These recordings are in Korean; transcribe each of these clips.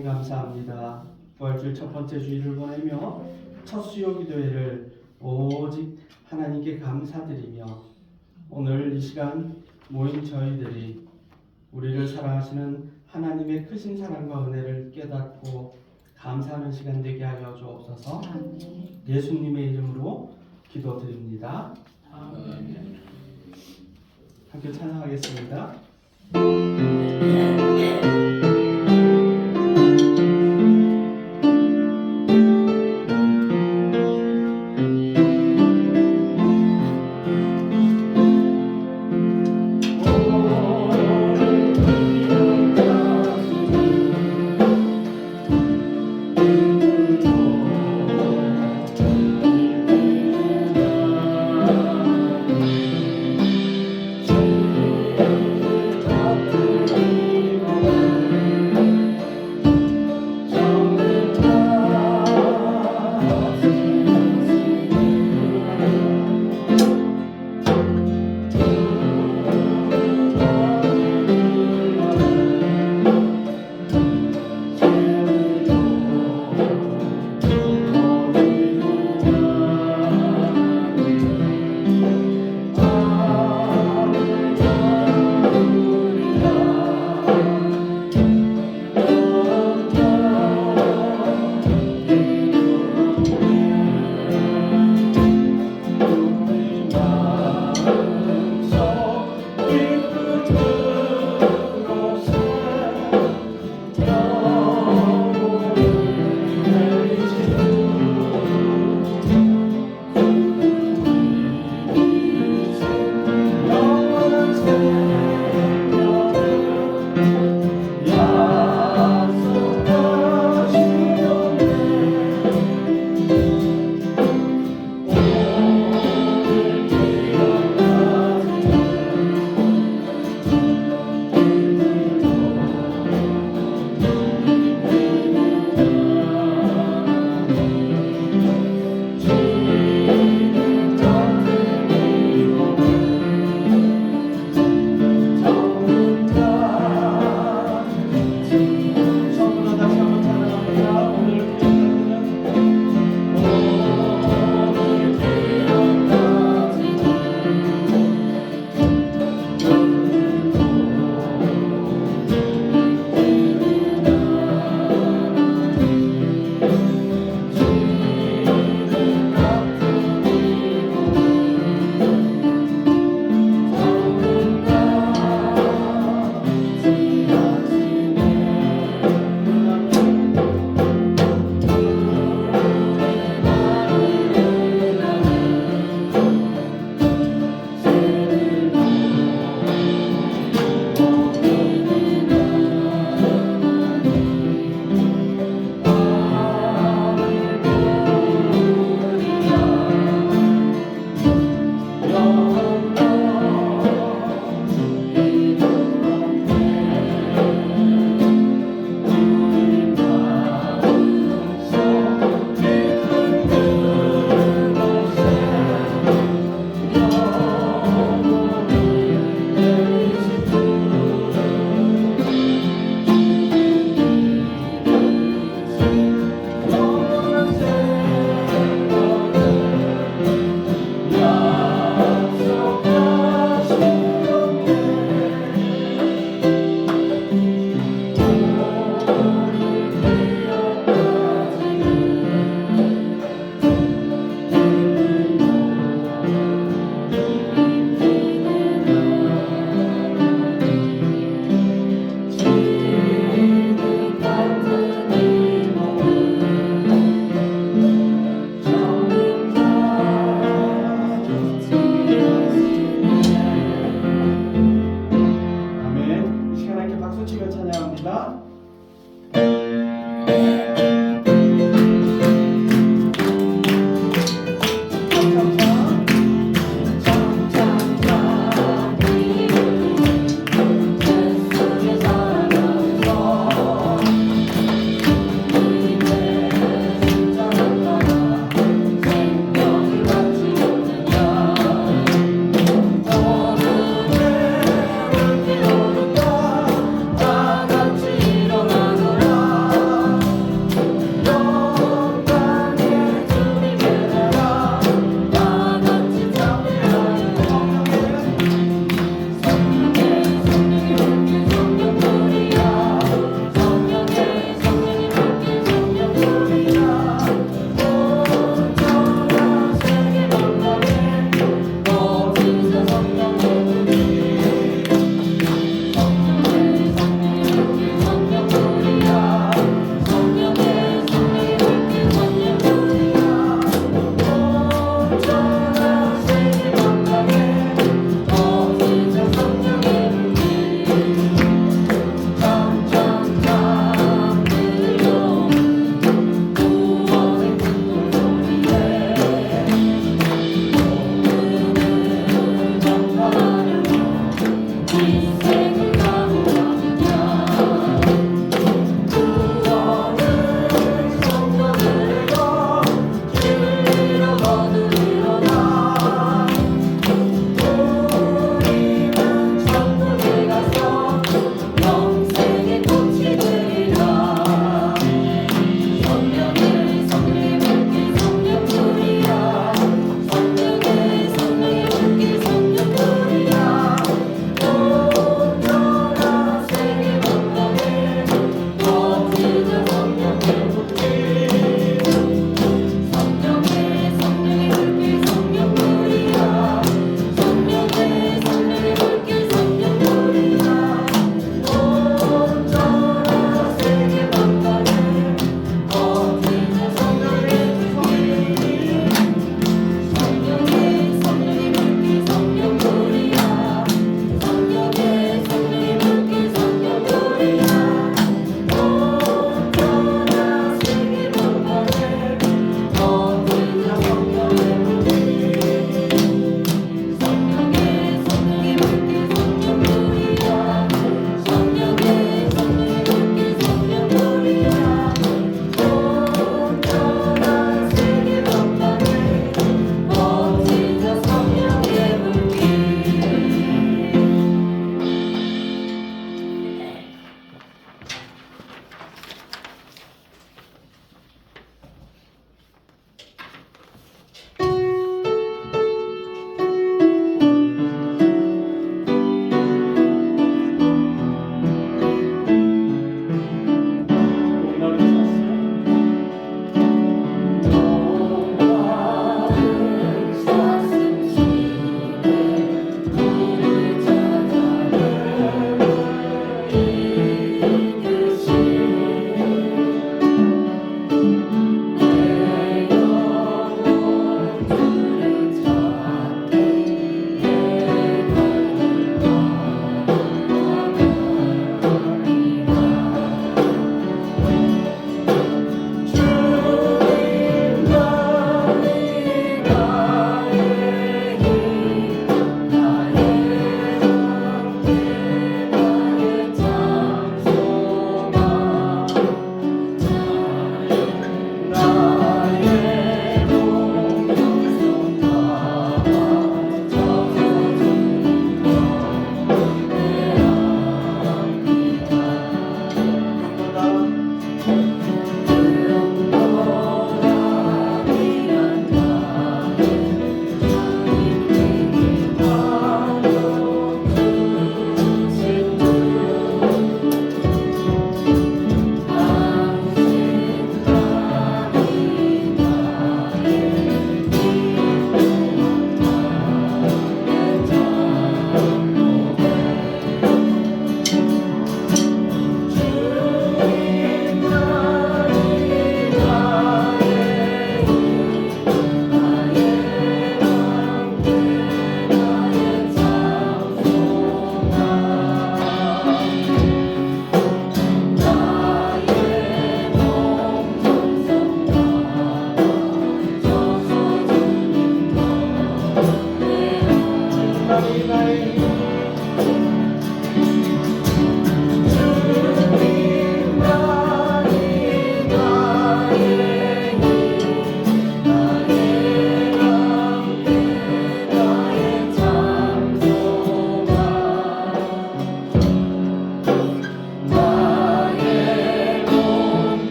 감사합니다. 부활주일 첫 번째 주일을 보내며 첫 수요 기도회를 오직 하나님께 감사드리며 오늘 이 시간 모인 저희들이 우리를 사랑하시는 하나님의 크신 사랑과 은혜를 깨닫고 감사하는 시간 되게 하여 주옵소서. 예수님의 이름으로 기도드립니다. 아멘. 함께 찬양하겠습니다.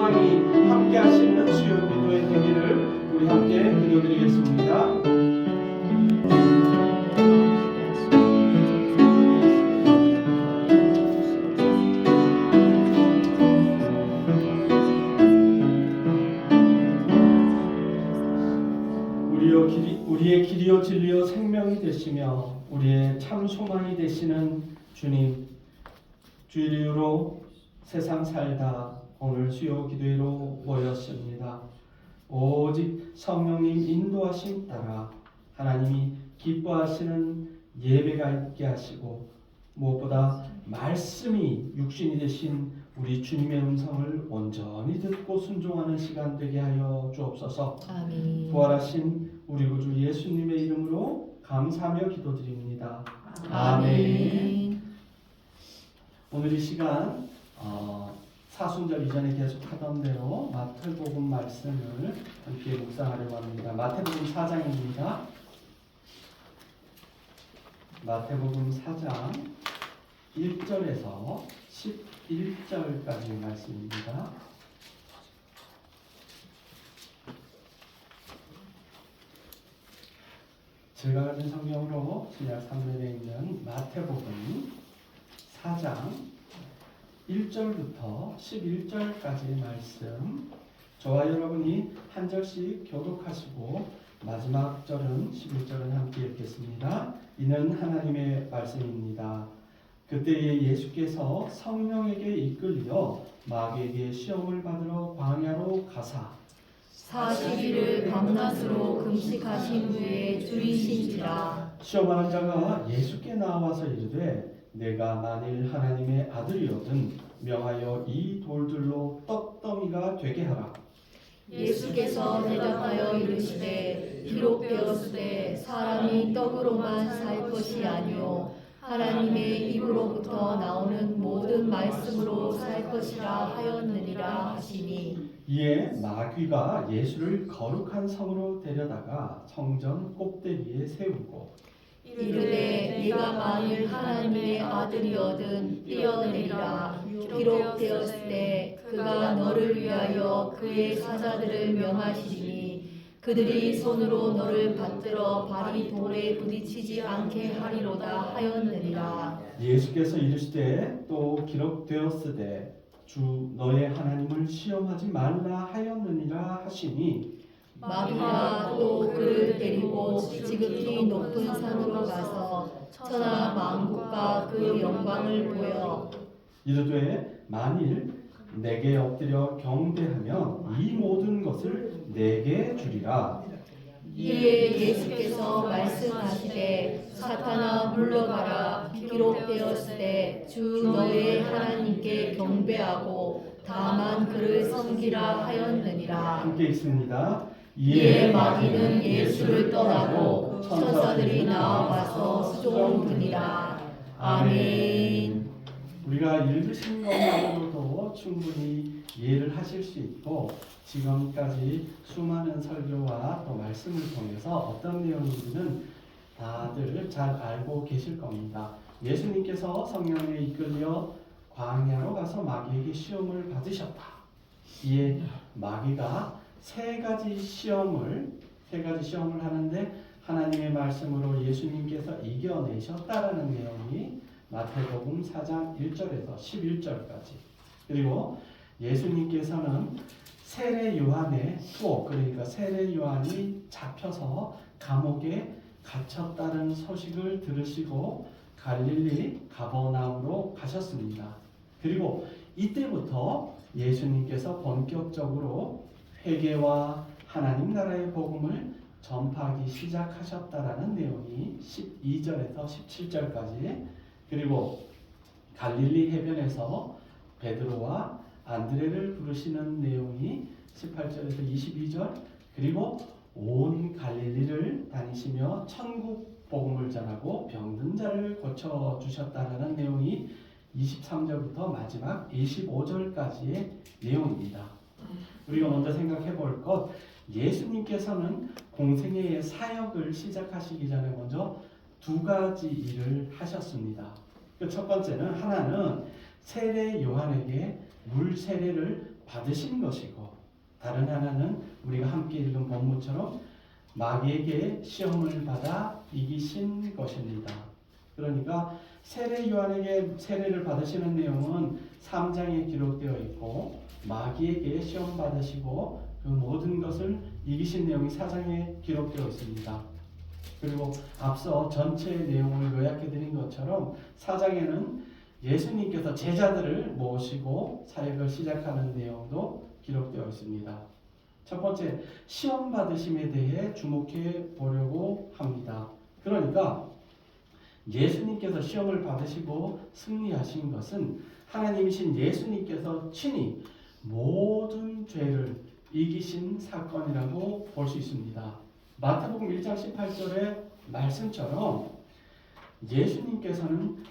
소망이 함께 하시는 수요 기도의 되기를 우리 함께 기도드리겠습니다. 우리의 길이요 진리요 생명이 되시며 우리의 참 소망이 되시는 주님, 주일 이후로 세상 살다 오늘 수요 기도회로 모였습니다. 오직 성령님 인도하심 따라 하나님이 기뻐하시는 예배가 있게 하시고 무엇보다 말씀이 육신이 되신 우리 주님의 음성을 온전히 듣고 순종하는 시간 되게 하여 주옵소서. 아멘. 부활하신 우리 구주 예수님의 이름으로 감사하며 기도드립니다. 아멘. 오늘 이 시간 사순절 이전에 계속 하던 대로 마태복음 말씀을 함께 묵상하려고 합니다. 마태복음 4장입니다. 마태복음 4장 1절에서 11절까지 말씀입니다. 제가 가진 성경으로 신약 3면에 있는 마태복음 4장 1절부터 11절까지의 말씀, 저와 여러분이 한 절씩 교독하시고 마지막 절은 11절은 함께 읽겠습니다. 이는 하나님의 말씀입니다. 그때에 예수께서 성령에게 이끌려 마귀에게 시험을 받으러 광야로 가사 40일을 밤낮으로 금식하신 후에 줄이신지라. 시험하는 자가 예수께 나와서 이르되 내가 만일 하나님의 아들이거든 명하여 이 돌들로 떡더미가 되게 하라. 예수께서 대답하여 이르시되 기록되었으되 사람이 떡으로만 살 것이 아니요 하나님의 입으로부터 나오는 모든 말씀으로 살 것이라 하였느니라 하시니. 이에 마귀가 예수를 거룩한 성으로 데려다가 성전 꼭대기에 세우고 이르되 네가 만일 하나님의 아들이거든 뛰어내리라. 기록되었으되 그가 너를 위하여 그의 사자들을 명하시니 그들이 손으로 너를 받들어 발이 돌에 부딪히지 않게 하리로다 하였느니라. 예수께서 이르시되 또 기록되었으되 주 너의 하나님을 시험하지 말라 하였느니라 하시니 마귀가 또 그를 데리고 지극히 높은 산으로 가서 천하 만국과 그 영광을 보여 이르되 만일 내게 엎드려 경배하면 이 모든 것을 내게 주리라. 이에 예수께서 말씀하시되 사탄아 물러가라. 기록되었으되 주 너의 하나님께 경배하고 다만 그를 섬기라 하였느니라. 함께 읽습니다. 이에 마귀는 예수를 떠나고 천사들이 나와서 수종드니라. 아멘. 우리가 읽으신 것만으로도 충분히 이해를 하실 수 있고 지금까지 수많은 설교와 또 말씀을 통해서 어떤 내용인지는 다들 잘 알고 계실 겁니다. 예수님께서 성령에 이끌려 광야로 가서 마귀에게 시험을 받으셨다. 이에 마귀가 세 가지 시험을 하는데 하나님의 말씀으로 예수님께서 이겨내셨다라는 내용이 마태복음 4장 1절에서 11절까지. 그리고 예수님께서는 세례 요한의 투옥, 그러니까 세례 요한이 잡혀서 감옥에 갇혔다는 소식을 들으시고 갈릴리 가버나움으로 가셨습니다. 그리고 이때부터 예수님께서 본격적으로 회개와 하나님 나라의 복음을 전파하기 시작하셨다라는 내용이 12절에서 17절까지. 그리고 갈릴리 해변에서 베드로와 안드레를 부르시는 내용이 18절에서 22절. 그리고 온 갈릴리를 다니시며 천국 복음을 전하고 병든 자를 고쳐 주셨다라는 내용이 23절부터 마지막 25절까지의 내용입니다. 우리가 먼저 생각해 볼 것, 예수님께서는 공생애의 사역을 시작하시기 전에 먼저 두 가지 일을 하셨습니다. 그 첫 번째는 하나는 세례 요한에게 물 세례를 받으신 것이고, 다른 하나는 우리가 함께 읽은 본문처럼 마귀에게 시험을 받아 이기신 것입니다. 그러니까 세례 요한에게 세례를 받으시는 내용은 3장에 기록되어 있고, 마귀에게 시험 받으시고 그 모든 것을 이기신 내용이 4장에 기록되어 있습니다. 그리고 앞서 전체 내용을 요약해 드린 것처럼 4장에는 예수님께서 제자들을 모시고 사역을 시작하는 내용도 기록되어 있습니다. 첫 번째, 시험 받으심에 대해 주목해 보려고 합니다. 그러니까 예수님께서 시험을 받으시고 승리하신 것은 하나님이신 예수님께서 친히 모든 죄를 이기신 사건이라고 볼 수 있습니다. 마태복음 1장 18절의 말씀처럼 예수님께서는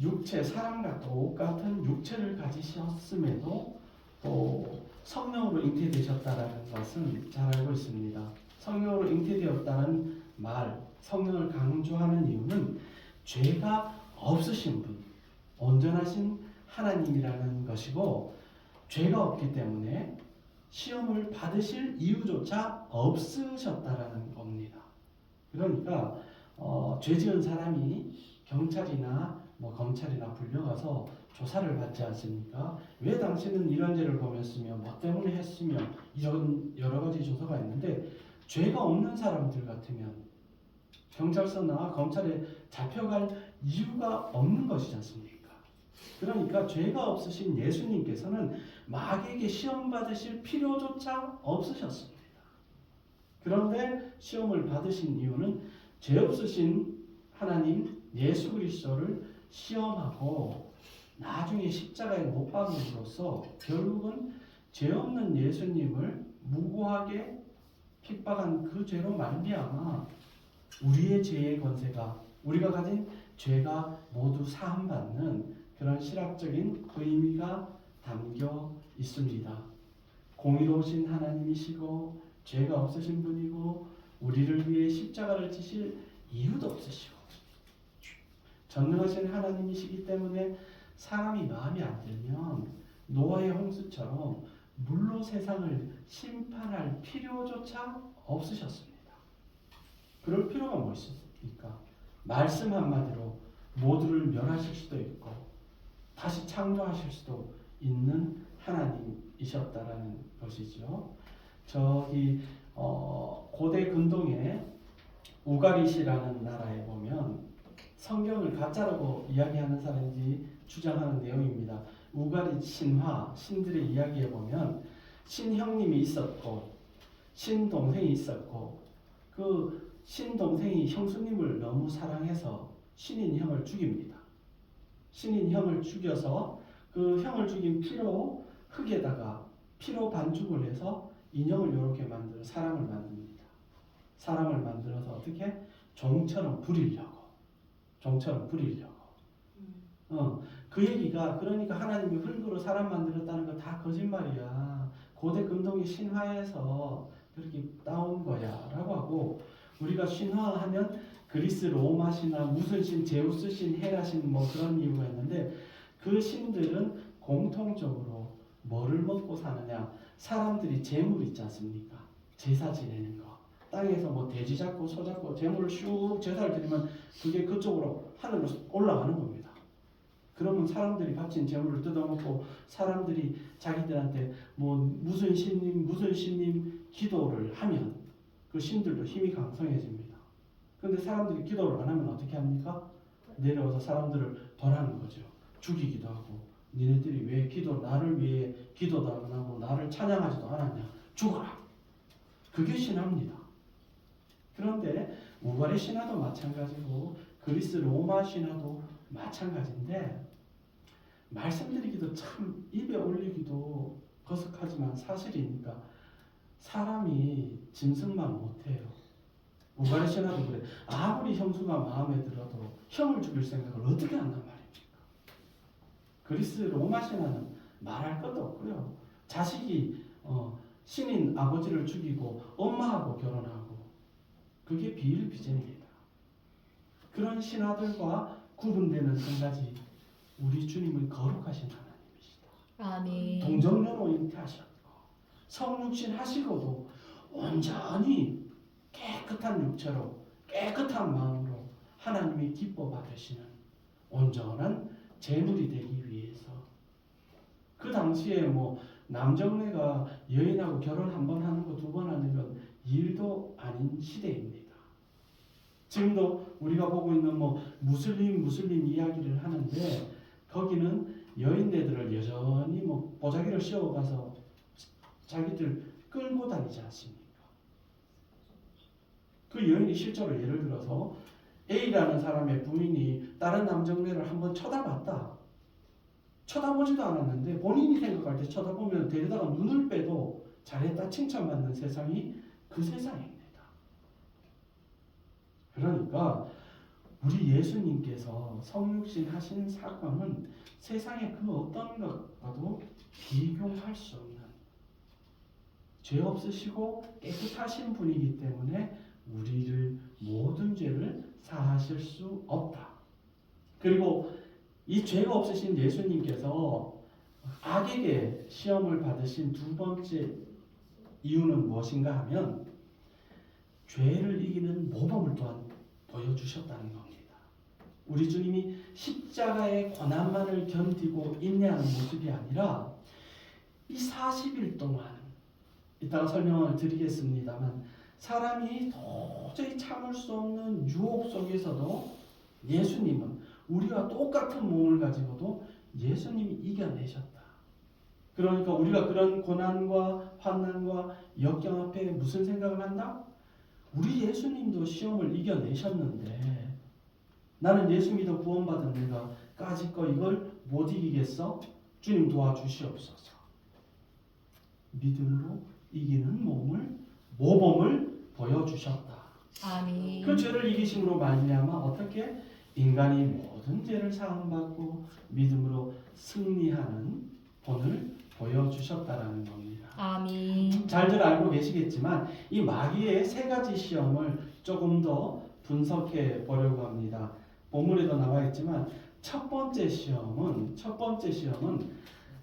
육체, 사람과 똑같은 육체를 가지셨음에도 또 성령으로 잉태되셨다는 것은 잘 알고 있습니다. 성령으로 잉태되었다는 말, 성령을 강조하는 이유는 죄가 없으신 분, 온전하신 하나님이라는 것이고, 죄가 없기 때문에 시험을 받으실 이유조차 없으셨다라는 겁니다. 그러니까 죄 지은 사람이 경찰이나 검찰이나 불려가서 조사를 받지 않습니까? 왜 당신은 이런 죄를 범했으며 뭐 때문에 했으며 이런 여러 가지 조사가 있는데, 죄가 없는 사람들 같으면 경찰서나 검찰에 잡혀갈 이유가 없는 것이지 않습니까? 그러니까 죄가 없으신 예수님께서는 마귀에게 시험 받으실 필요조차 없으셨습니다. 그런데 시험을 받으신 이유는 죄 없으신 하나님 예수 그리스도를 시험하고 나중에 십자가에 못 박음으로써 결국은 죄 없는 예수님을 무고하게 핍박한 그 죄로 말미암아 우리의 죄의 권세가, 우리가 가진 죄가 모두 사함받는 그런 신학적인 의미가 담겨 있습니다. 공의로우신 하나님이시고 죄가 없으신 분이고 우리를 위해 십자가를 지실 이유도 없으시고 전능하신 하나님이시기 때문에 사람이 마음에 안 들면 노아의 홍수처럼 물로 세상을 심판할 필요조차 없으셨습니다. 그럴 필요가 뭐 있습니까? 말씀 한마디로 모두를 멸하실 수도 있고 다시 창조하실 수도 있는 하나님이셨다라는 것이죠. 저기 고대 근동에 우가리시라는 나라에 보면 성경을 가짜라고 이야기하는 사람들이 주장하는 내용입니다. 우가리 신화, 신들의 이야기에 보면 신형님이 있었고 신동생이 있었고 그 신동생이 형수님을 너무 사랑해서 신인 형을 죽입니다. 신인 형을 죽여서 그 형을 죽인 피로 흙에다가 피로 반죽을 해서 인형을 이렇게 만들어 사람을 만듭니다. 사람을 만들어서 어떻게? 종처럼 부리려고. 그 얘기가 그러니까 하나님이 흙으로 사람 만들었다는 거 다 거짓말이야. 고대 금동의 신화에서 그렇게 따온 거야 라고 하고, 우리가 신화하면 그리스 로마 신화 무슨 신, 제우스 신, 헤라 신 뭐 그런 이유가 있는데 그 신들은 공통적으로 뭐를 먹고 사느냐, 사람들이 재물 있지 않습니까? 제사 지내는 거, 땅에서 뭐 돼지 잡고 소 잡고 재물을 슉 제사를 드리면 그게 그쪽으로 하늘로 올라가는 겁니다. 그러면 사람들이 바친 재물을 뜯어먹고 사람들이 자기들한테 뭐 무슨 신님 기도를 하면 그 신들도 힘이 강성해집니다. 근데 사람들이 기도를 안 하면 어떻게 합니까? 내려와서 사람들을 벌하는 거죠. 죽이기도 하고, 니네들이 왜 나를 위해 기도도 안 하고 나를 찬양하지도 않았냐, 죽어라. 그게 신화입니다. 그런데 우가리 신화도 마찬가지고 그리스 로마 신화도 마찬가지인데, 말씀드리기도 참 입에 올리기도 거석하지만 사실이니까 사람이 짐승만 못해요. 우가리 신화도 그래. 아무리 형수가 마음에 들어도 형을 죽일 생각을 어떻게 한단 말입니까? 그리스 로마 신화는 말할 것도 없고요. 자식이 신인 아버지를 죽이고 엄마하고 결혼하고, 그게 비일비재입니다. 그런 신화들과 구분되는 한 가지, 우리 주님은 거룩하신 하나님이시다. 아멘. 동정녀로 잉태하셨고 성육신 하시고도 온전히 깨끗한 육체로 깨끗한 마음으로 하나님이 기뻐 받으시는 온전한 제물이 되기 위해서 그 당시에 뭐 남정네가 여인하고 결혼 한 번 하는 거 두 번 하는 건 일도 아닌 시대입니다. 지금도 우리가 보고 있는 뭐 무슬림 이야기를 하는데 거기는 여인네들을 여전히 뭐 보자기를 씌워가서 자기들 끌고 다니지 않습니까? 그 여인이 실제로 예를 들어서 A라는 사람의 부인이 다른 남정네를 한번 쳐다봤다. 쳐다보지도 않았는데 본인이 생각할 때 쳐다보면 데려다가 눈을 빼도 잘했다 칭찬받는 세상이 그 세상입니다. 그러니까 우리 예수님께서 성육신 하신 사건은 세상의 그 어떤 것과도 비교할 수 없는 죄 없으시고 깨끗하신 분이기 때문에 우리를 모든 죄를 사하실 수 없다. 그리고 이 죄가 없으신 예수님께서 악에게 시험을 받으신 두 번째 이유는 무엇인가 하면 죄를 이기는 모범을 또한 보여주셨다는 겁니다. 우리 주님이 십자가의 고난만을 견디고 인내하는 모습이 아니라 이 40일 동안 이따가 설명을 드리겠습니다만 사람이 도저히 참을 수 없는 유혹 속에서도 예수님은 우리와 똑같은 몸을 가지고도 예수님이 이겨내셨다. 그러니까 우리가 그런 고난과 환난과 역경 앞에 무슨 생각을 한다? 우리 예수님도 시험을 이겨내셨는데 나는 예수 믿어 구원받은 내가 까짓거 이걸 못 이기겠어? 주님 도와주시옵소서. 믿음으로 이기는 모범을 보여주셨다. 아멘. 그 죄를 이기심으로 말미암아 어떻게 인간이 모든 죄를 사함받고 믿음으로 승리하는 본을 보여주셨다라는 겁니다. 아멘. 잘들 알고 계시겠지만 이 마귀의 세 가지 시험을 조금 더 분석해 보려고 합니다. 본문에도 나와 있지만 첫 번째 시험은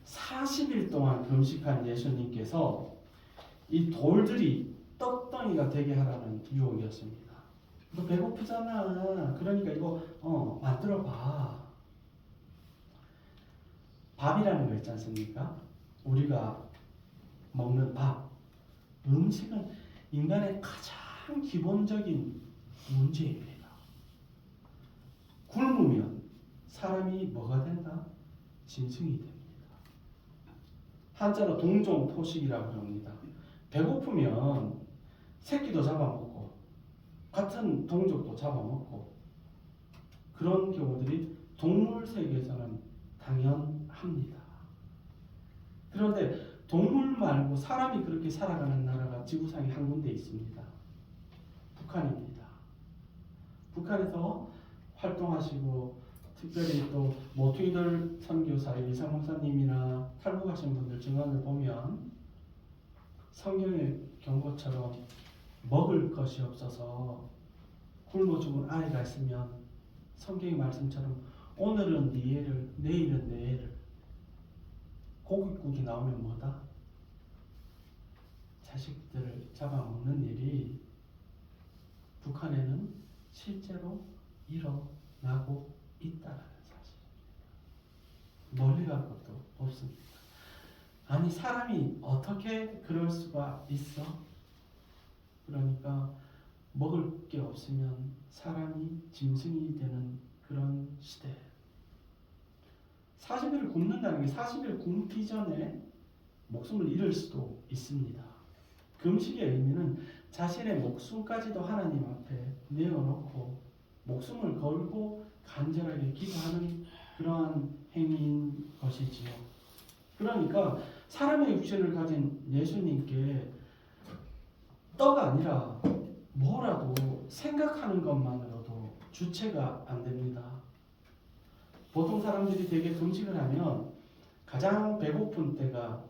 40일 동안 금식한 예수님께서 이 돌들이 떡덩이가 되게 하라는 유혹이었습니다. 너 배고프잖아. 그러니까 이거 만들어 봐. 밥이라는 거 있지 않습니까? 우리가 먹는 밥. 음식은 인간의 가장 기본적인 문제입니다. 굶으면 사람이 뭐가 된다? 짐승이 됩니다. 한자로 동종포식이라고 합니다. 배고프면 새끼도 잡아먹고 같은 동족도 잡아먹고 그런 경우들이 동물 세계에서는 당연합니다. 그런데 동물 말고 사람이 그렇게 살아가는 나라가 지구상에 한 군데 있습니다. 북한입니다. 북한에서 활동하시고 특별히 또 모퉁이들 선교사 이상 목사님이나 탈북하신 분들 증언을 보면 성경의 경고처럼 먹을 것이 없어서 굶어 죽은 아이가 있으면 성경의 말씀처럼 오늘은 네 애를 내일은 내 애를 고깃국이 나오면 뭐다? 자식들을 잡아먹는 일이 북한에는 실제로 일어나고 있다는 사실입니다. 멀리 갈 것도 없습니다. 아니 사람이 어떻게 그럴 수가 있어? 그러니까 먹을 게 없으면 사람이 짐승이 되는 그런 시대. 40일을 굶는다는 게 40일 굶기 전에 목숨을 잃을 수도 있습니다. 금식의 의미는 자신의 목숨까지도 하나님 앞에 내어놓고 목숨을 걸고 간절하게 기도하는 그러한 행위인 것이지요. 그러니까 사람의 육신을 가진 예수님께 떡 아니라 뭐라도 생각하는 것만으로도 주체가 안 됩니다. 보통 사람들이 되게 금식을 하면 가장 배고픈 때가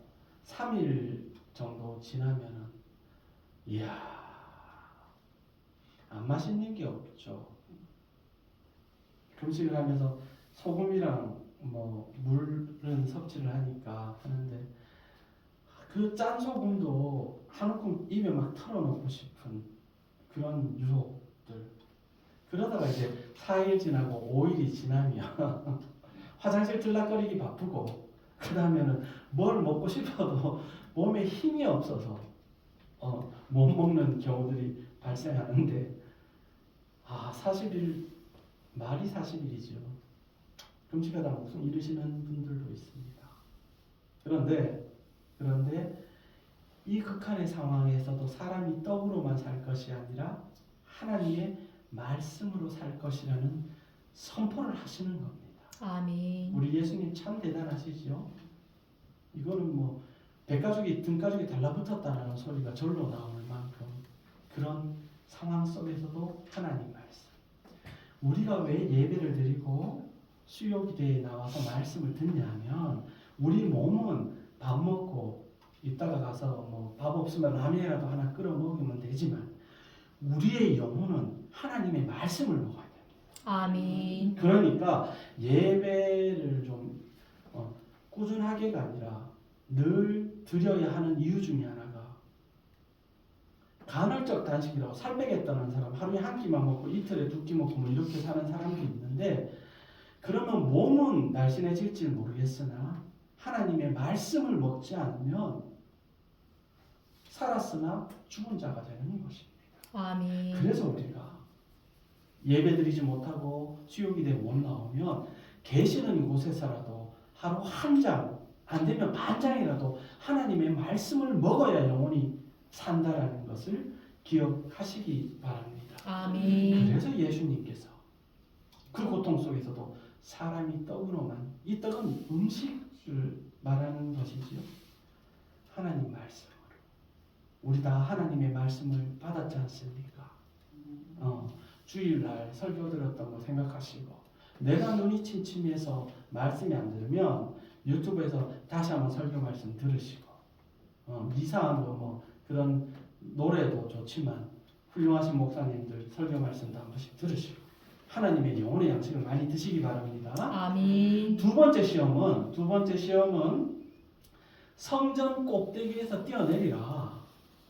3일 정도 지나면은 이야 안 맛있는 게 없죠. 금식을 하면서 소금이랑 뭐 물은 섭취를 하니까 하는데 그 짠 소금도 한 움큼 입에 막 털어놓고 싶은 그런 유혹들. 그러다가 이제 4일 지나고 5일이 지나면 화장실 들락거리기 바쁘고 그 다음에는 뭘 먹고 싶어도 몸에 힘이 없어서 못 먹는 경우들이 발생하는데 40일 말이 40일이죠. 금식하다 목숨 잃으시는 분들도 있습니다. 그런데 이 극한의 상황에서도 사람이 떡으로만 살 것이 아니라 하나님의 말씀으로 살 것이라는 선포를 하시는 겁니다. 아멘. 우리 예수님 참 대단하시죠. 이거는 뭐 백가죽이 등가죽이 달라붙었다는 소리가 절로 나올 만큼 그런 상황 속에서도 하나님 말씀. 우리가 왜 예배를 드리고 수요기대에 나와서 말씀을 듣냐면 우리 몸은 밥 먹고 이따가 가서 뭐 밥 없으면 라면이라도 하나 끓여 먹으면 되지만 우리의 영혼은 하나님의 말씀을 먹어야 됩니다. 아멘. 그러니까 예배를 좀 꾸준하게가 아니라 늘 드려야 하는 이유 중에 하나가 간헐적 단식이라고 살 빼겠다는 사람 하루에 한 끼만 먹고 이틀에 2끼 먹고 뭐 이렇게 사는 사람도 있는데 그러면 몸은 날씬해질지 모르겠으나 하나님의 말씀을 먹지 않으면 살았으나 죽은 자가 되는 것입니다. 아멘. 그래서 우리가 예배드리지 못하고 수요기대에 못 나오면 계시는 곳에서라도 하루 한 장, 안 되면 반 장이라도 하나님의 말씀을 먹어야 영혼이 산다라는 것을 기억하시기 바랍니다. 아멘. 그래서 예수님께서 그 고통 속에서도 사람이 떡으로만, 이 떡은 음식을 말하는 것이지요. 하나님 말씀으로. 우리 다 하나님의 말씀을 받았지 않습니까? 주일날 설교 들었던 거 생각하시고 내가 눈이 침침해서 말씀이 안 들으면 유튜브에서 다시 한번 설교 말씀 들으시고 이상한 거 뭐 그런 노래도 좋지만 훌륭하신 목사님들 설교 말씀도 한 번씩 들으시고 하나님의 영혼의 양식을 많이 드시기 바랍니다. 아멘. 두 번째 시험은 성전 꼭대기에서 뛰어내리라.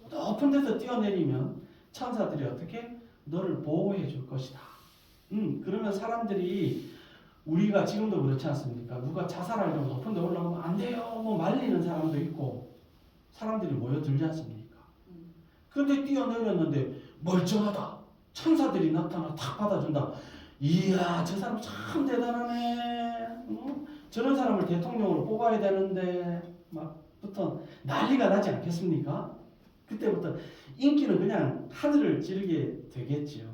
높은 데서 뛰어내리면 천사들이 어떻게 너를 보호해 줄 것이다. 그러면 사람들이 우리가 지금도 그렇지 않습니까? 누가 자살하려고 높은 데 올라가면 안 돼요. 뭐 말리는 사람도 있고 사람들이 모여들지 않습니까? 그런데 뛰어내렸는데 멀쩡하다. 천사들이 나타나 탁 받아준다. 이야, 저 사람 참 대단하네. 저런 사람을 대통령으로 뽑아야 되는데 막부터 난리가 나지 않겠습니까? 그때부터 인기는 그냥 하늘을 찌르게 되겠지요.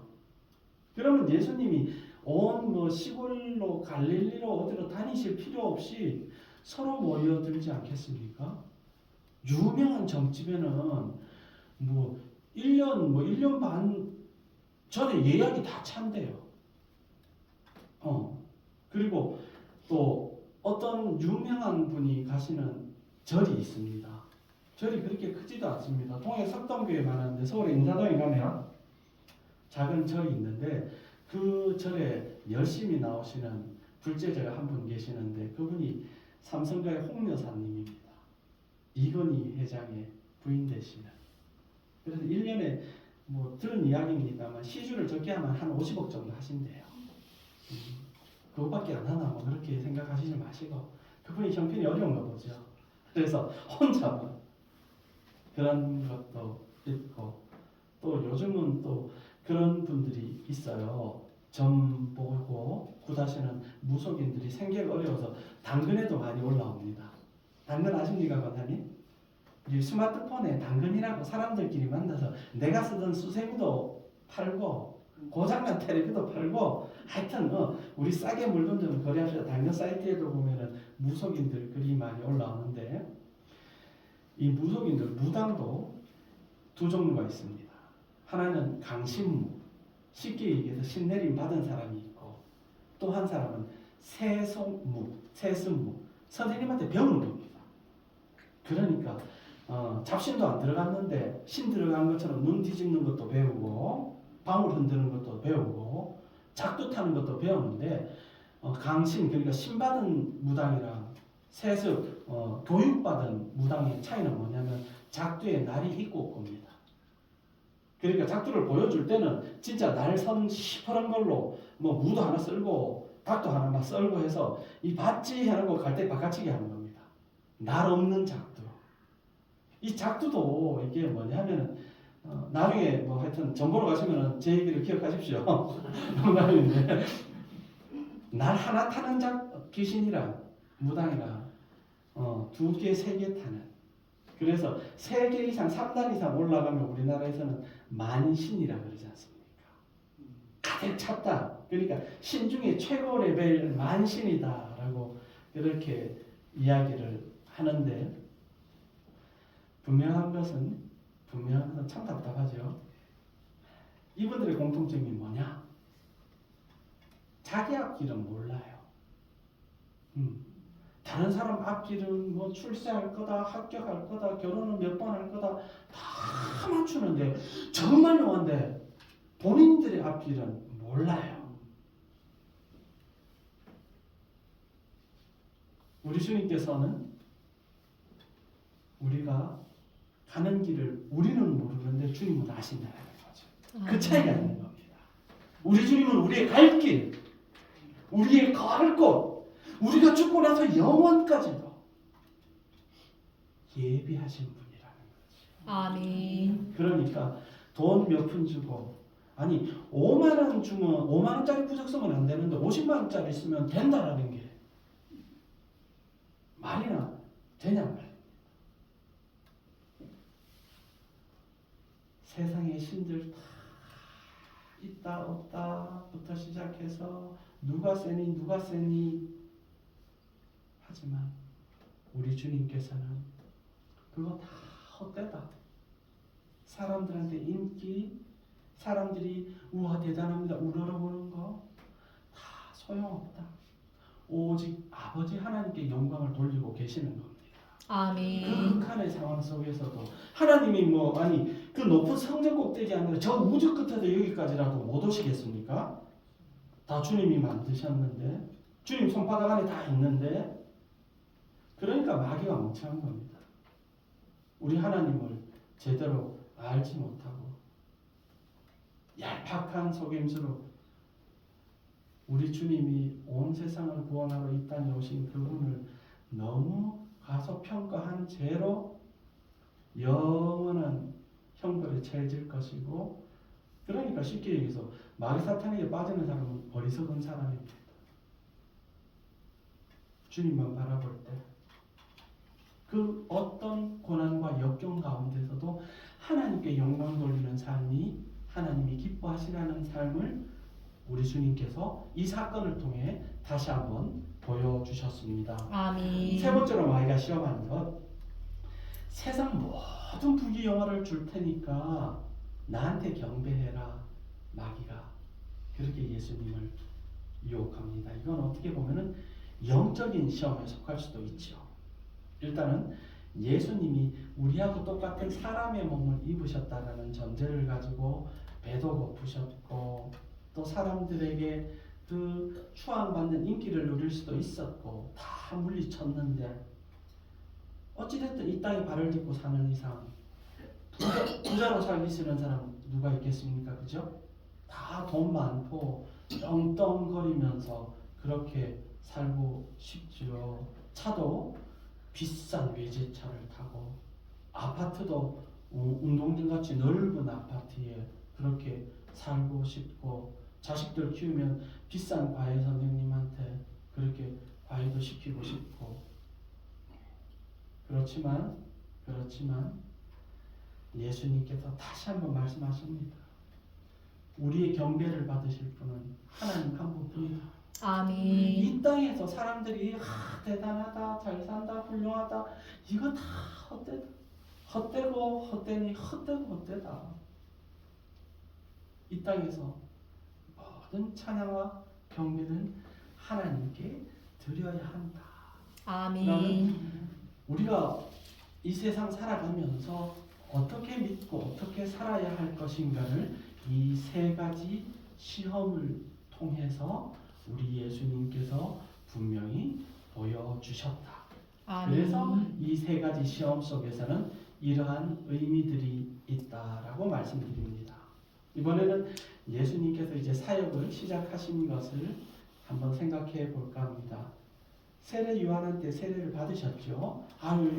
그러면 예수님이 온 뭐 시골로 갈릴리로 어디로 다니실 필요 없이 서로 모여들지 않겠습니까? 유명한 점집에는 뭐 1년 반 전에 예약이 다 찬대요. 그리고 또 어떤 유명한 분이 가시는 절이 있습니다. 절이 그렇게 크지도 않습니다. 동해 석동교회만 하는데 서울에 인사동에 가면 작은 절이 있는데 그 절에 열심히 나오시는 불제자가 한 분 계시는데 그분이 삼성가의 홍 여사님입니다. 이건희 회장의 부인 되시는. 그래서 1년에 뭐 들은 이야기입니다만 시주를 적게 하면 한 50억 정도 하신대요. 그것밖에 안 하나 뭐 그렇게 생각하시지 마시고 그분이 형편이 어려운가 보죠. 그래서 혼자만 그런 것도 있고 또 요즘은 또 그런 분들이 있어요. 점 보고 굿하시는 무속인들이 생계가 어려워서 당근에도 많이 올라옵니다. 당근 아십니까, 권사님? 이 스마트폰에 당근이라고 사람들끼리 만나서 내가 쓰던 수세미도 팔고 고장난 텔레비도 팔고 하여튼 우리 싸게 물건 좀 거래합시다. 당근 사이트에도 보면은 무속인들 글이 많이 올라오는데 이 무속인들 무당도 두 종류가 있습니다. 하나는 강신무, 쉽게 얘기해서 신내림 받은 사람이 있고 또 한 사람은 세속무, 세습무, 선생님한테 배우는 겁니다. 그러니까 잡신도 안 들어갔는데 신 들어간 것처럼 눈 뒤집는 것도 배우고 방울 흔드는 것도 배우고 작두 타는 것도 배우는데 강신 그러니까 신 받은 무당이랑 세습 교육받은 무당의 차이는 뭐냐면 작두에 날이 있고 없고입니다. 그러니까 작두를 보여줄 때는 진짜 날선 시퍼런 걸로 뭐 무도 하나 썰고 닭도 하나 막 썰고 해서 이 받지 해놓고 갈 때 바깥치기 하는 겁니다. 날 없는 작두. 이 작두도 이게 뭐냐면 나중에 뭐 하여튼 전 보러 가시면은 제 얘기를 기억하십시오. 농담인데 날 하나 타는 귀신이라 무당이라 2개, 3개 타는. 그래서 3개 이상, 3단 이상 올라가면 우리나라에서는 만신이라 그러지 않습니까? 가득 찼다. 그러니까 신 중에 최고 레벨 만신이다라고 이렇게 이야기를 하는데 분명한 것은 참 답답하죠. 이분들의 공통점이 뭐냐? 자기 앞길은 몰라요. 다른 사람 앞길은 뭐 출세할 거다, 합격할 거다, 결혼은 몇 번 할 거다 다 맞추는데 정말 묘한데 본인들의 앞길은 몰라요. 우리 주님께서는 우리가 가는 길을 우리는 모르는데 주님은 아신다는 거죠. 그 차이가 있는 겁니다. 우리 주님은 우리의 갈 길, 우리의 갈 곳, 우리가 죽고 나서 영원까지도 예비하신 분이라는 거죠. 아멘. 그러니까 돈 몇 푼 주고 아니 5만 원 주면 5만 원짜리 부적 쓰면 안 되는데 50만 원짜리 쓰면 된다라는 게 말이나 되냐 말이야. 세상의 신들 다 있다 없다부터 시작해서 누가 세니 하지만 우리 주님께서는 그거 다 헛되다. 사람들한테 인기, 사람들이 우와 대단합니다 우러러보는 거 다 소용없다. 오직 아버지 하나님께 영광을 돌리고 계시는 겁니다. 아멘. 극한의 상황 속에서도 하나님이 그 높은 성전 꼭대기 아니라 저 우주 끝에서 여기까지라도 못 오시겠습니까? 다 주님이 만드셨는데 주님 손바닥 안에 다 있는데 그러니까 마귀가 멍청한 겁니다. 우리 하나님을 제대로 알지 못하고 얄팍한 속임수로 우리 주님이 온 세상을 구원하러 이 땅에 오신 그분을 너무 과소평가한 죄로 영원한 형벌에 처해질 것이고 그러니까 쉽게 얘기해서 마귀 사탄에게 빠지는 사람은 어리석은 사람입니다. 주님만 바라볼 때 그 어떤 고난과 역경 가운데서도 하나님께 영광 돌리는 삶이 하나님이 기뻐하시라는 삶을 우리 주님께서 이 사건을 통해 다시 한번 보여주셨습니다. 아멘. 세 번째로 마귀가 시험하는 것, 세상 모든 부귀영화를 줄 테니까 나한테 경배해라. 마귀가 그렇게 예수님을 유혹합니다. 이건 어떻게 보면은 영적인 시험에 속할 수도 있죠. 일단은 예수님이 우리하고 똑같은 사람의 몸을 입으셨다라는 전제를 가지고 배도 고프셨고 또 사람들에게 그 추앙받는 인기를 누릴 수도 있었고 다 물리쳤는데 어찌됐든 이 땅에 발을 딛고 사는 이상 부자로 살기 싫은 사람 누가 있겠습니까? 그죠? 다 돈 많고 떵떵거리면서 그렇게 살고 싶지요. 차도 비싼 외제차를 타고 아파트도 운동장같이 넓은 아파트에 그렇게 살고 싶고 자식들 키우면 비싼 과외 선생님한테 그렇게 과외도 시키고 싶고 그렇지만 예수님께서 다시 한번 말씀하십니다. 우리의 경배를 받으실 분은 하나님 한 분뿐이다. 아멘. 이 땅에서 사람들이 대단하다, 잘 산다, 훌륭하다 이거 다 헛되다. 헛되고 헛되니 헛되고 헛되다. 이 땅에서 모든 찬양과 경배는 하나님께 드려야 한다. 아멘. 우리가 이 세상 살아가면서 어떻게 믿고 어떻게 살아야 할 것인가를 이 세 가지 시험을 통해서 우리 예수님께서 분명히 보여주셨다. 그래서 아멘. 이 세 가지 시험 속에서는 이러한 의미들이 있다라고 말씀드립니다. 이번에는 예수님께서 이제 사역을 시작하신 것을 한번 생각해 볼까 합니다. 세례 요한한테 세례를 받으셨죠.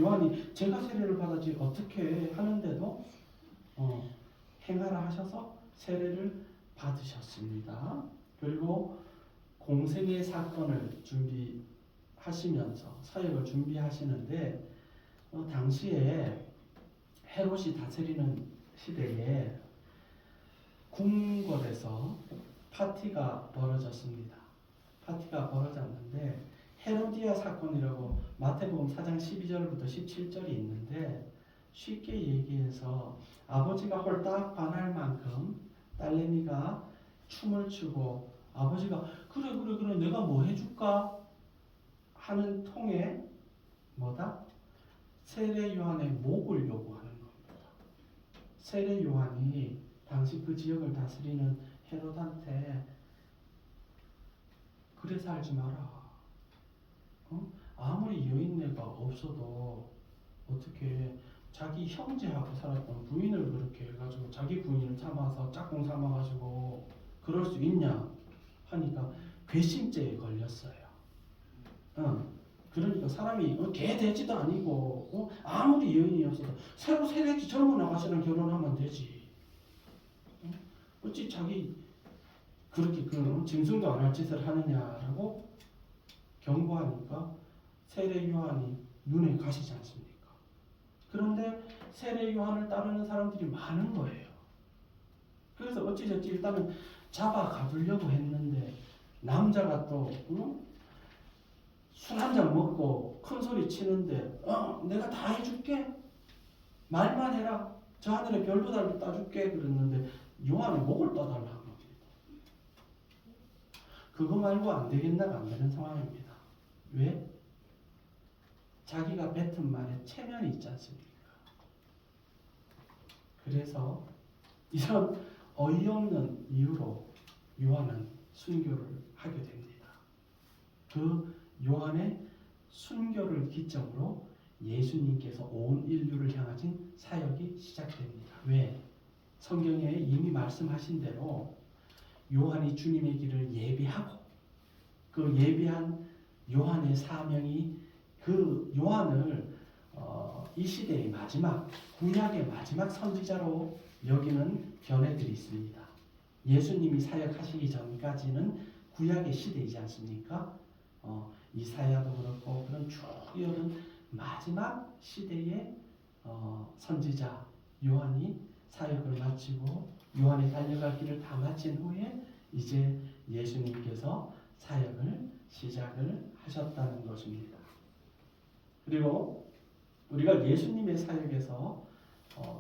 요한이 제가 세례를 받았지 어떻게 하는데도 행하라 하셔서 세례를 받으셨습니다. 그리고 공생의 사건을 준비하시면서 사역을 준비하시는데 당시에 헤롯이 다스리는 시대에 궁궐에서 파티가 벌어졌습니다. 파티가 벌어졌는데 헤로디아 사건이라고 마태복음 4장 12절부터 17절이 있는데 쉽게 얘기해서 아버지가 홀딱 반할 만큼 딸내미가 춤을 추고 아버지가 그래 내가 뭐 해줄까 하는 통에 뭐다? 세례 요한의 목을 요구하는 겁니다. 세례 요한이 당시 그 지역을 다스리는 헤롯한테 그래 살지 마라. 아무리 여인네가 없어도 어떻게 자기 형제하고 살았던 부인을 그렇게 해가지고 자기 부인을 삼아서 짝꿍 삼아가지고 그럴 수 있냐 하니까 괘씸죄에 걸렸어요. 그러니까 사람이 개 돼지도 아니고 아무리 여인이 없어도 새로 새내기 젊은 아가씨랑 결혼하면 되지. 어찌 자기 그렇게 짐승도 안 할 짓을 하느냐라고 경고하니까 세례 요한이 눈에 가시지 않습니까? 그런데 세례 요한을 따르는 사람들이 많은 거예요. 그래서 어찌저찌 일단은 잡아 가두려고 했는데 남자가 또 술 한 잔 먹고 큰 소리 치는데 내가 다 해줄게 말만 해라 저 하늘에 별도 달도 따줄게 그랬는데 요한이 목을 떠달라는 겁니다. 그거 말고 안 되겠나가 안 되는 상황입니다. 왜? 자기가 뱉은 말에 체면이 있지 않습니까? 그래서 이런 어이없는 이유로 요한은 순교를 하게 됩니다. 그 요한의 순교를 기점으로 예수님께서 온 인류를 향하신 사역이 시작됩니다. 왜? 성경에 이미 말씀하신 대로 요한이 주님의 길을 예비하고 그 예비한 요한의 사명이 그 요한을 이 시대의 마지막 구약의 마지막 선지자로 여기는 견해들이 있습니다. 예수님이 사역하시기 전까지는 구약의 시대이지 않습니까? 이사야도 그렇고 그런 쭉 이어진 마지막 시대의 선지자 요한이 사역을 마치고 요한이 달려갈 길을 다 마친 후에 이제 예수님께서 사역을 시작을 하셨다는 것입니다. 그리고 우리가 예수님의 사역에서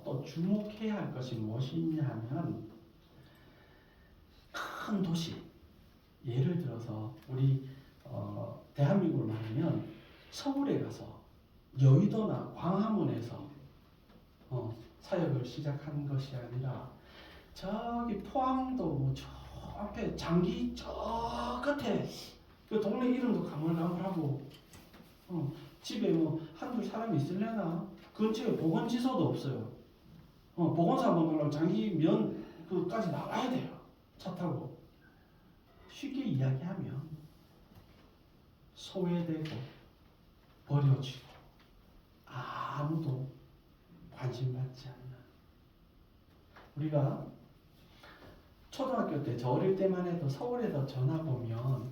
또 주목해야 할 것이 무엇이냐 하면 큰 도시 예를 들어서 우리 대한민국을 말하면 서울에 가서 여의도나 광화문에서 사역을 시작한 것이 아니라 저기 포항도 저 앞에 장기 저 끝에 그 동네 이름도 가물가물하고 집에 한둘 사람이 있으려나 근처에 보건지소도 없어요. 보건소 한번 가려면 장기면 그까지 나가야 돼요. 차 타고. 쉽게 이야기하면 소외되고 버려지고 아무도 관심 받지 않는 우리가 초등학교 때 저 어릴 때만 해도 서울에서 전화 보면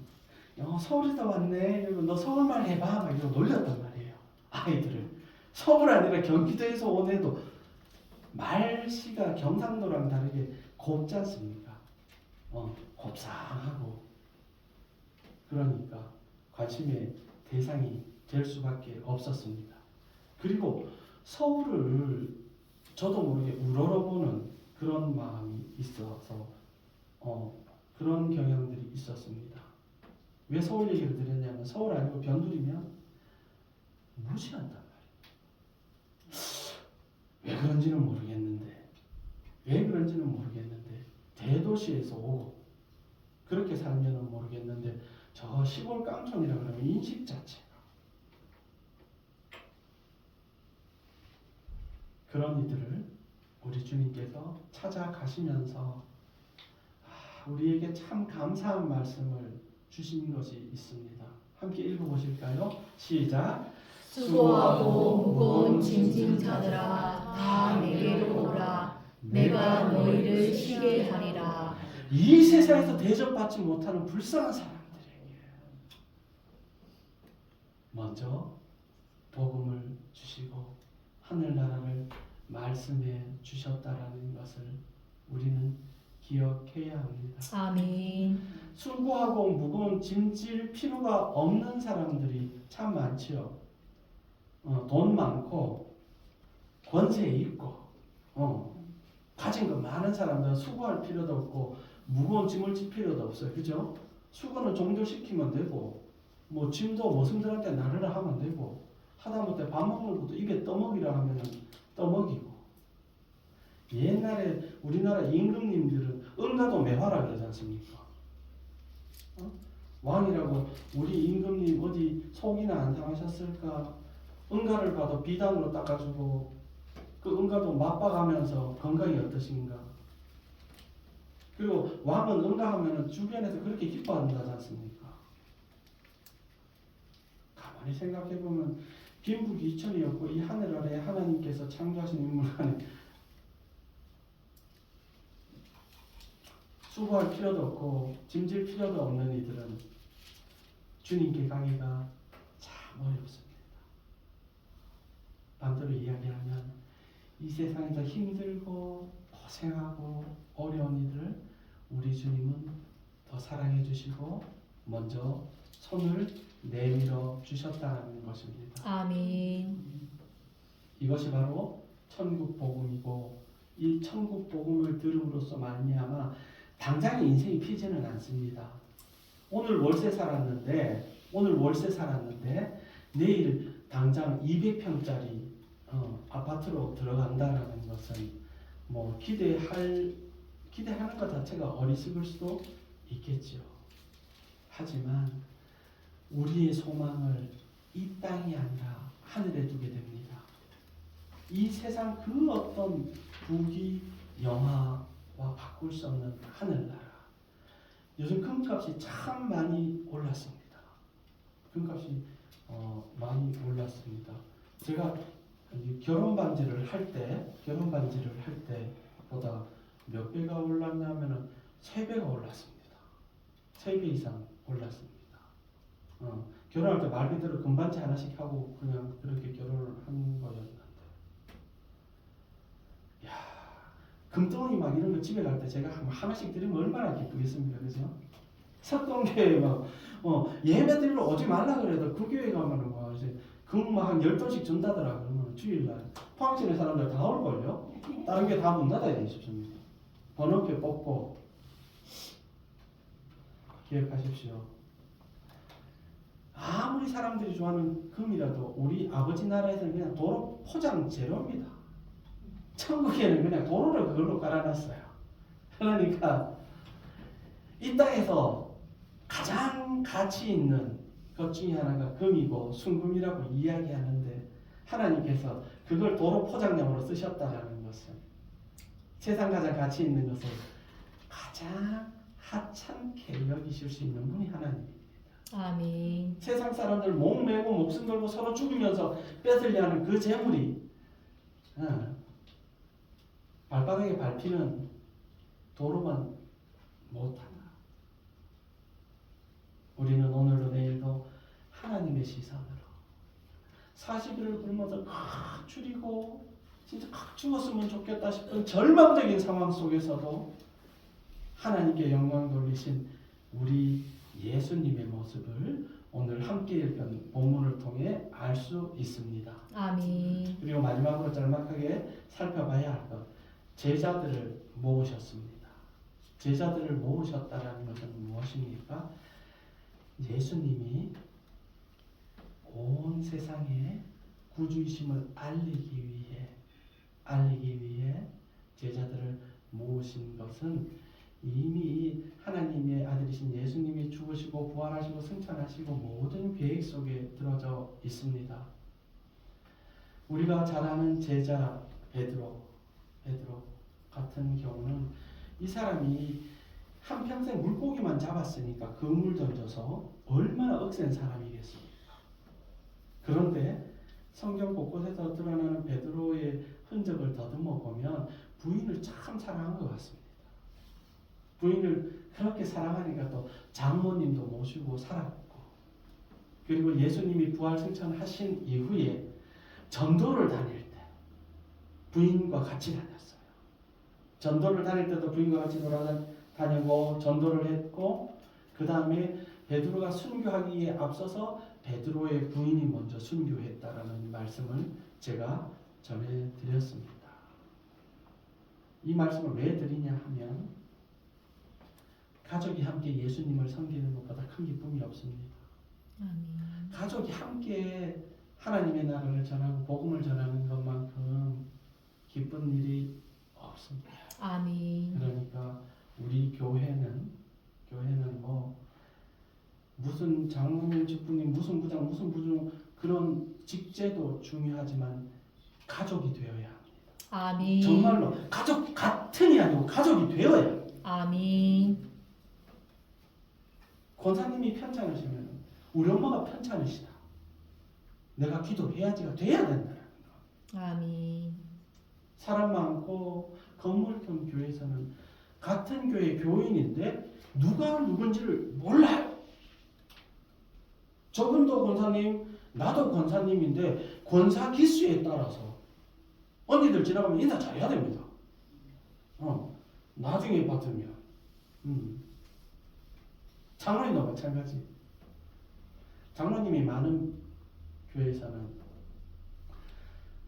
서울에서 왔네 너 서울말 해봐 막 이러고 놀렸단 말이에요. 아이들을 서울 아니라 경기도에서 온 애도 말씨가 경상도랑 다르게 곱지 않습니까? 곱상하고 그러니까 관심의 대상이 될 수밖에 없었습니다. 그리고 서울을 저도 모르게 우러러보는 그런 마음이 있어서 그런 경향들이 있었습니다. 왜 서울 얘기를 드렸냐면 서울 아니고 변두리면 무시한단 말이에요. 왜 그런지는 모르겠는데 대도시에서 오고 그렇게 살면은 모르겠는데 저 시골 깡촌이라 그러면 인식 자체가 그런 이들을 우리 주님께서 찾아가시면서 우리에게 참 감사한 말씀을 주신 것이 있습니다. 함께 읽어보실까요? 시작. 수고하고 무거운 짐진 자들아 다 내게로 오라. 내가 너희를 쉬게 하리라. 이 세상에서 대접받지 못하는 불쌍한 사람들에게 먼저 복음을 주시고 하늘나라를 말씀해 주셨다라는 것을 우리는 기억해야 합니다. 아멘. 수고하고 무거운 짐질 필요가 없는 사람들이 참 많지요. 돈 많고 권세 있고 가진 거 많은 사람들은 수고할 필요도 없고 무거운 짐을 질 필요도 없어요. 그죠? 수고는 종교시키면 되고 뭐 짐도 모승들한테 나르라 하면 되고 하다못해 밥 먹는 것도 입에 떠먹이라 하면 떠먹이고 옛날에 우리나라 임금님들은 응가도 매화라 그러지 않습니까? 왕이라고 우리 임금님 어디 속이나 안 상하셨을까? 응가를 봐도 비단으로 닦아주고 그 응가도 맛봐가면서 건강이 어떠신가? 그리고 왕은 응가하면 주변에서 그렇게 기뻐한다지 않습니까? 가만히 생각해보면 빈부기 이천이었고 이 하늘 아래 하나님께서 창조하신 인물 안에 수고할 필요도 없고 짐질 필요도 없는 이들은 주님께 가기가 참 어렵습니다. 반대로 이야기하면 이 세상에서 힘들고 고생하고 어려운 이들을 우리 주님은 더 사랑해 주시고 먼저 손을 내밀어 주셨다는 것입니다. 아멘. 이것이 바로 천국 복음이고 이 천국 복음을 들음으로써 말미암아 당장의 인생이 피지는 않습니다. 오늘 월세 살았는데 내일 당장 200평짜리 아파트로 들어간다라는 것은 뭐 기대하는 것 자체가 어리석을 수도 있겠지요. 하지만 우리의 소망을 이 땅이 아니라 하늘에 두게 됩니다. 이 세상 그 어떤 부귀 영화와 바꿀 수 없는 하늘나라. 요즘 금값이 참 많이 올랐습니다. 금값이 많이 올랐습니다. 제가 결혼 반지를 할 때보다 몇 배가 올랐냐면은 3배가 올랐습니다. 3배 이상 올랐습니다. 결혼할 때 말 그대로 금반지 하나씩 하고 그냥 그렇게 결혼을 한 거였는데, 야, 금덩이 막 이런 거 집에 갈 때 제가 하나씩 드리면 얼마나 기쁘겠습니까, 그죠? 석동교회 막 예배 드리러 오지 말라 그래도 그 교회 가면은 뭐 이제 금한 10돈씩 준다더라. 그러면 주일날 포항시내 사람들 다 올걸요? 다른 게 다 문 닫아야 돼 싶습니다. 번호표 뽑고 기억하십시오. 아무리 사람들이 좋아하는 금이라도 우리 아버지 나라에서는 그냥 도로 포장 재료입니다. 천국에는 그냥 도로를 그걸로 깔아놨어요. 그러니까 이 땅에서 가장 가치 있는 것 중에 하나가 금이고 순금이라고 이야기하는데 하나님께서 그걸 도로 포장용으로 쓰셨다라는 것은 세상 가장 가치 있는 것을 가장 하찮게 여기실 수 있는 분이 하나님입니다. 아멘. 세상 사람들 목 메고 목숨 걸고 서로 죽이면서 뺏으려 하는 그 재물이 발바닥에 밟히는 도로만 못한다. 우리는 오늘도 내일도 하나님의 시선으로 40일을 굶어서 칵 줄이고 진짜 칵 죽었으면 좋겠다 싶은 절망적인 상황 속에서도 하나님께 영광 돌리신 우리 예수님의 모습을 오늘 함께 읽은 본문을 통해 알 수 있습니다. 아멘. 그리고 마지막으로 짤막하게 살펴봐야 할 것, 제자들을 모으셨습니다. 제자들을 모으셨다라는 것은 무엇입니까? 예수님이 온 세상에 구주이심을 알리기 위해 제자들을 모으신 것은 이미 하나님의 아들이신 예수님이 죽으시고 부활하시고 승천하시고 모든 계획 속에 들어져 있습니다. 우리가 잘 아는 제자 베드로 같은 경우는 이 사람이 한평생 물고기만 잡았으니까 그물 던져서 얼마나 억센 사람이겠습니까? 그런데 성경 곳곳에서 드러나는 베드로의 흔적을 더듬어 보면 부인을 참 사랑한 것 같습니다. 부인을 그렇게 사랑하니까 또 장모님도 모시고 살았고, 그리고 예수님이 부활 승천하신 이후에 전도를 다닐 때 부인과 같이 다녔어요. 전도를 다닐 때도 부인과 같이 다니고 전도를 했고, 그 다음에 베드로가 순교하기에 앞서서 베드로의 부인이 먼저 순교했다라는 말씀을 제가 전해드렸습니다. 이 말씀을 왜 드리냐 하면 가족이 함께 예수님을 섬기는 것보다 큰 기쁨이 없습니다. 아멘. 가족이 함께 하나님의 나라를 전하고 복음을 전하는 것만큼 기쁜 일이 없습니다. 아멘. 그러니까 우리 교회는 뭐 무슨 장로님, 집부님, 무슨 부장, 무슨 부중 그런 직제도 중요하지만 가족이 되어야 합니다. 아멘. 정말로 가족 같은이 아니고 가족이 되어야 합니다. 아멘. 권사님이 편찮으시면 우리 엄마가 편찮으시다. 내가 기도해야지가 돼야 된다는 거. 아멘. 사람 많고 건물형 교회에서는 같은 교회 교인인데 누가 누군지를 몰라요. 저분도 권사님, 나도 권사님인데 권사 기수에 따라서 언니들 지나가면 인사 잘해야 됩니다. 나중에 받으면 장로님도 마찬가지. 장로님이 많은 교회에서는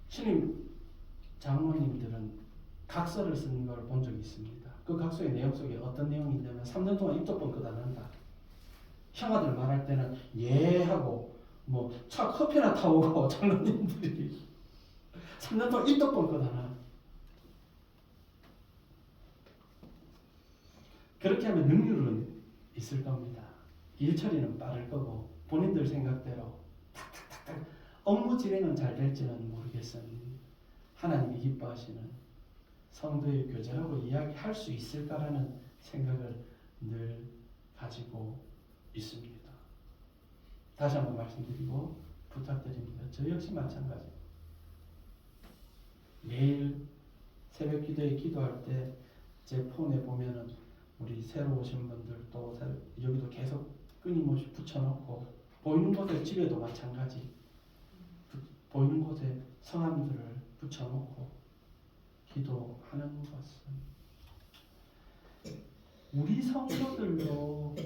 신임 장로님들은 각서를 쓰는 걸 본 적이 있습니다. 그 각서의 내용 속에 어떤 내용이 있냐면 3년 동안 입도 뻥끗 안 한다. 형아들 말할 때는 예 하고 뭐 차 커피나 타오고 장로님들이 3년 동안 입도 뻥끗 안 하고 그렇게 하면 능률은 있을 겁니다. 일 처리는 빠를 거고 본인들 생각대로 탁탁탁탁 업무 진행은 잘 될지는 모르겠으니 하나님이 기뻐하시는 성도의 교제하고 이야기할 수 있을까라는 생각을 늘 가지고 있습니다. 다시 한번 말씀드리고 부탁드립니다. 저 역시 마찬가지. 매일 새벽 기도에 기도할 때 제 폰에 보면은 우리 새로 오신 분들 또 여기도 계속 끊임없이 붙여놓고 보이는 곳에 집에도 마찬가지 보이는 곳에 성함들을 붙여놓고 기도하는 것은 우리 성도들도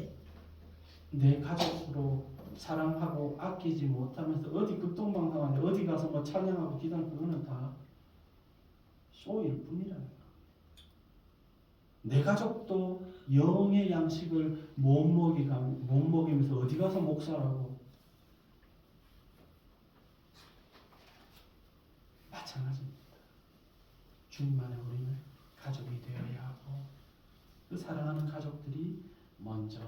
내 가족으로 사랑하고 아끼지 못하면서 어디 극동방송하는데 어디 가서 뭐 찬양하고 기도하는 그거는 다 쇼일 뿐이라는 거. 내 가족도 영의 양식을 못 먹이면서 어디 가서 목사라고. 마찬가지입니다. 주님 안에 우리는 가족이 되어야 하고 그 사랑하는 가족들이 먼저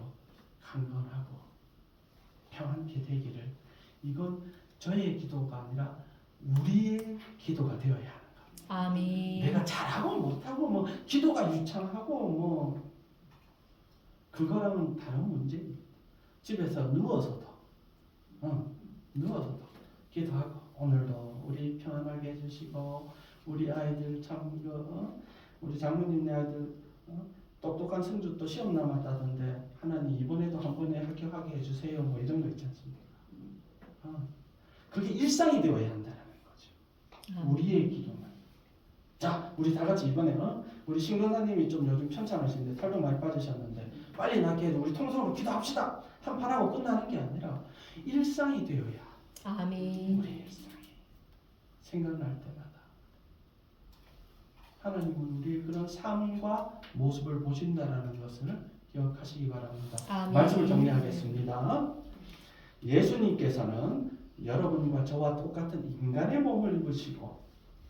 강건하고 평안케 되기를, 이건 저의 기도가 아니라 우리의 기도가 되어야 하는 겁니다. 아멘. 내가 잘하고 못하고 뭐 기도가 유창하고 뭐 그거랑은 다른 문제입니다. 집에서 누워서도 기도하고 오늘도 우리 평안하게 해주시고 우리 아이들 참 우리 장모님네 아이들 똑똑한 성주 또 시험 남았다던데 하나님 이번에도 한 번에 합격하게 해주세요 뭐 이런 거 있지 않습니까? 그게 일상이 되어야 한다는 거죠. 우리의 기도만. 자, 우리 다 같이 이번에 우리 신건사님이 좀 요즘 편찮으신데 살도 많이 빠지셨는데 빨리 낫게 해서 우리 통성으로 기도합시다. 한판 하고 끝나는 게 아니라 일상이 되어야. 아멘. 우리 일상이 생각날 때마다 하나님은 우리의 그런 삶과 모습을 보신다라는 것을 기억하시기 바랍니다. 아멘. 말씀을 정리하겠습니다. 예수님께서는 여러분과 저와 똑같은 인간의 몸을 입으시고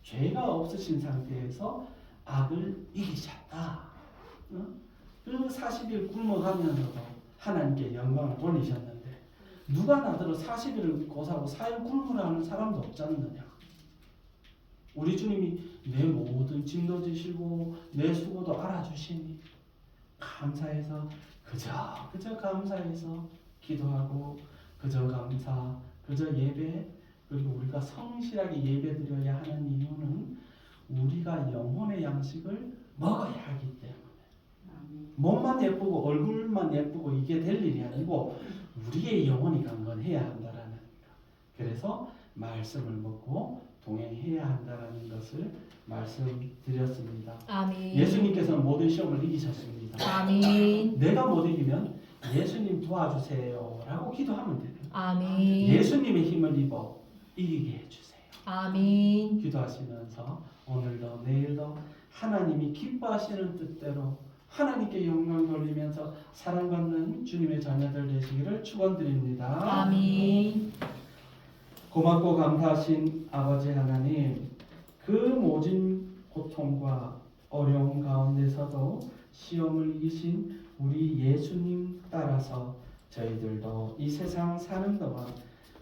죄가 없으신 상태에서 악을 이기셨다. 그 40일 굶어가면서도 하나님께 영광을 돌리셨는데 누가 나더러 40일을 고사하고 4일 굶으라 하는 사람도 없지 않느냐. 우리 주님이 내 모든 짐도 지시고 내 수고도 알아주시니 감사해서 그저 감사해서 기도하고 그저 감사, 그저 예배, 그리고 우리가 성실하게 예배드려야 하는 이유는 우리가 영혼의 양식을 먹어야 하기 때문에. 몸만 예쁘고 얼굴만 예쁘고 이게 될 일이 아니고 우리의 영혼이 강건해야 한다라는 거. 그래서 말씀을 먹고 동행해야 한다라는 것을 말씀드렸습니다. 아멘. 예수님께서는 모든 시험을 이기셨습니다. 아멘. 내가 못 이기면 예수님 도와주세요 라고 기도하면 돼요. 아멘. 예수님의 힘을 입어 이기게 해주세요. 아멘. 기도하시면서 오늘도 내일도 하나님이 기뻐하시는 뜻대로 하나님께 영광 돌리면서 사랑받는 주님의 자녀들 되시기를 축원드립니다. 아멘. 고맙고 감사하신 아버지 하나님, 그 모진 고통과 어려움 가운데서도 시험을 이기신 우리 예수님 따라서 저희들도 이 세상 사는 동안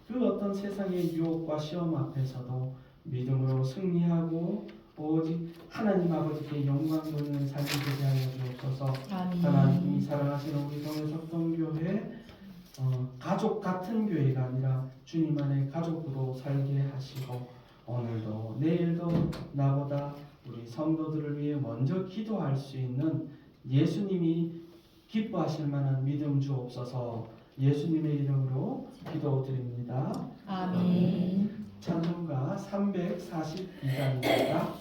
그 어떤 세상의 유혹과 시험 앞에서도 믿음으로 승리하고 오직 하나님 아버지께 영광 돌리는 삶이 되게 하여 주옵소서. 하나님이 아멘. 사랑하시는 우리 동해석동교회 가족 같은 교회가 아니라 주님 안에 가족으로 살게 하시고 오늘도 내일도 나보다 우리 성도들을 위해 먼저 기도할 수 있는 예수님이 기뻐하실 만한 믿음 주옵소서. 예수님의 이름으로 기도드립니다. 아멘. 찬송가 342장입니다.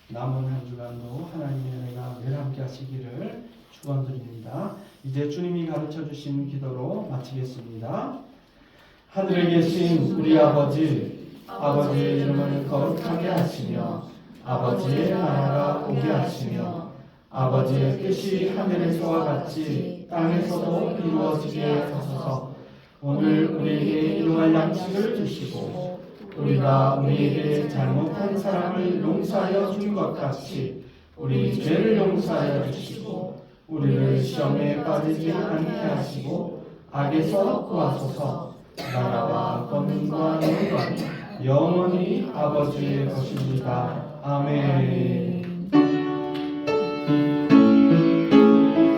남은 한 주간도 하나님의 은혜가 늘 함께 하시기를 축원드립니다. 이제 주님이 가르쳐 주신 기도로 마치겠습니다. 하늘에 계신 우리 아버지, 아버지의 이름을 거룩하게 하시며 아버지의 나라가 오게 하시며 아버지의 뜻이 하늘에서와 같이 땅에서도 이루어지게 하소서. 오늘 우리에게 일용할 양식을 주시고 우리가 우리에게 잘못한 사람을 용서하여 준 것 같이 우리 죄를 용서하여 주시고 우리를 시험에 빠지지 않게 하시고 악에서 구하소서. 나라와 권능과 영광이 영원히 아버지의 것입니다. 아멘.